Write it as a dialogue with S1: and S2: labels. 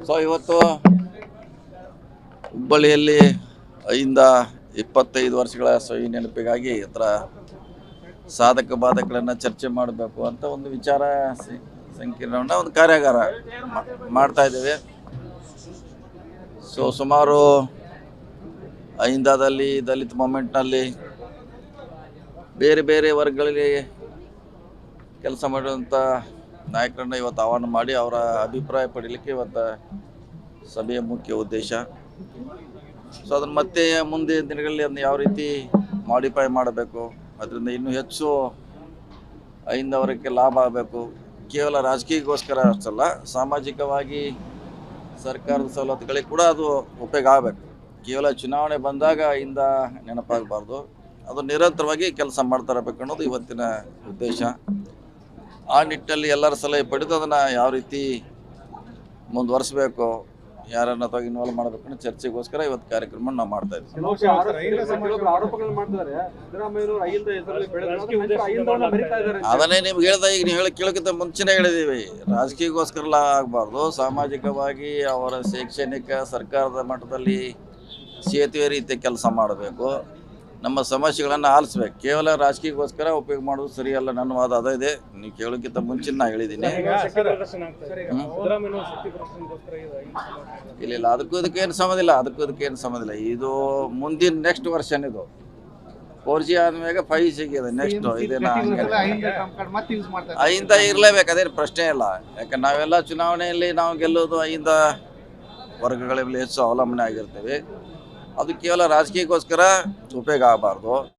S1: So ಇವತ್ತು ಹುಬ್ಬಳ್ಳಿಯಲ್ಲಿ ಐದಿಂದ 25 ವರ್ಷಗಳ ಸವಿ ನೆನಪಿಗಾಗಿ ಇದರ ಸಾಧಕ ಬಾಧಕಗಳನ್ನು ಚರ್ಚೆ ಮಾಡಬೇಕು ಅಂತ ಒಂದು ವಿಚಾರ ಸಂಕಿರಣವನ್ನು ಒಂದು ಕಾರ್ಯಾಗಾರ ಮಾಡ್ತಾ ಇದ್ದೇವೆ. ಸೊ ಸುಮಾರು ಐಂದಾದಲ್ಲಿ ದಲಿತ ಮೂಮೆಂಟ್ನಲ್ಲಿ ಬೇರೆ ಬೇರೆ ವರ್ಗಗಳಲ್ಲಿ ಕೆಲಸ ಮಾಡಿರುವಂಥ ನಾಯಕರನ್ನ ಇವತ್ತು ಆಹ್ವಾನ ಮಾಡಿ ಅವರ ಅಭಿಪ್ರಾಯ ಪಡೀಲಿಕ್ಕೆ ಇವತ್ತು ಸಭೆಯ ಮುಖ್ಯ ಉದ್ದೇಶ. ಸೊ ಅದನ್ನು ಮತ್ತೆ ಮುಂದೆ ದಿನಗಳಲ್ಲಿ ಅದನ್ನು ಯಾವ ರೀತಿ ಮಾಡಿಫೈ ಮಾಡಬೇಕು, ಅದರಿಂದ ಇನ್ನೂ ಹೆಚ್ಚು ಐಂದವರಿಗೆ ಲಾಭ ಆಗಬೇಕು, ಕೇವಲ ರಾಜಕೀಯಕ್ಕೋಸ್ಕರ ಅಷ್ಟಲ್ಲ, ಸಾಮಾಜಿಕವಾಗಿ ಸರ್ಕಾರದ ಸವಲತ್ತುಗಳಿಗೆ ಕೂಡ ಅದು ಉಪಯೋಗ ಆಗಬೇಕು. ಕೇವಲ ಚುನಾವಣೆ ಬಂದಾಗ ಇಂದ ನೆನಪಾಗಬಾರ್ದು, ಅದು ನಿರಂತರವಾಗಿ ಕೆಲಸ ಮಾಡ್ತಾ ಇರಬೇಕು ಅನ್ನೋದು ಇವತ್ತಿನ ಉದ್ದೇಶ. ಆ ನಿಟ್ಟಿನಲ್ಲಿ ಎಲ್ಲರ ಸಲಹೆ ಪಡೆದು ಅದನ್ನು ಯಾವ ರೀತಿ ಮುಂದುವರಿಸಬೇಕು, ಯಾರನ್ನ ಅಥವಾ ಇನ್ವಾಲ್ವ್ ಮಾಡಬೇಕು ಅನ್ನೋ ಚರ್ಚೆಗೋಸ್ಕರ ಇವತ್ತು ಕಾರ್ಯಕ್ರಮ ನಾವು ಮಾಡ್ತಾ ಇದ್ದೀವಿ. ಅದನ್ನೇ ನಿಮ್ಗೆ ಹೇಳ್ದ, ಈಗ ನೀವು ಕೇಳೋಕ್ಕಿಂತ ಮುಂಚೆನೇ ಹೇಳಿದ್ದೀವಿ, ರಾಜಕೀಯಕ್ಕೋಸ್ಕರ ಆಗಬಾರ್ದು, ಸಾಮಾಜಿಕವಾಗಿ ಅವರ ಶೈಕ್ಷಣಿಕ ಸರ್ಕಾರದ ಮಟ್ಟದಲ್ಲಿ ಸೇತುವೆ ರೀತಿ ಕೆಲಸ ಮಾಡಬೇಕು, ನಮ್ಮ ಸಮಸ್ಯೆಗಳನ್ನು ಆಲಿಸ್ಬೇಕು. ಕೇವಲ ರಾಜಕೀಯಕ್ಕೋಸ್ಕರ ಉಪಯೋಗ ಮಾಡೋದು ಸರಿಯಲ್ಲ. ನನ್ನ ವಾದ ಅದೇ ಇದೆ. ನೀವು ಕೇಳೋಕ್ಕಿಂತ ಮುಂಚೆ ನಾ ಹೇಳಿದ್ದೀನಿ. ಇಲ್ಲ ಅದಕ್ಕೂ ಇದಕ್ಕೇನು ಸಂಬಂಧ ಇಲ್ಲ, ಇದಕ್ಕೇನು ಸಂಬಂಧ ಇಲ್ಲ. ಇದು ಮುಂದಿನ ನೆಕ್ಸ್ಟ್ ವರ್ಷನ್, ಇದು 4G ಆದ್ಮೇಲೆ 5G ಇದೆ. ನೆಕ್ಸ್ಟ್ ಇದೇನ ಐಂದ ಇರಲೇಬೇಕು, ಅದೇನು ಪ್ರಶ್ನೆ ಇಲ್ಲ. ಯಾಕಂದ್ರೆ ನಾವೆಲ್ಲ ಚುನಾವಣೆಯಲ್ಲಿ ನಾವು ಗೆಲ್ಲೋದು ಐಂದ ವರ್ಗಗಳ ಮೇಲೆ ಹೆಚ್ಚು ಅವಲಂಬನೆ ಆಗಿರ್ತೇವೆ. ಅದು ಕೇವಲ ರಾಜಕೀಯಕ್ಕೋಸ್ಕರ ಉಪಯೋಗ ಆಗಬಾರ್ದು.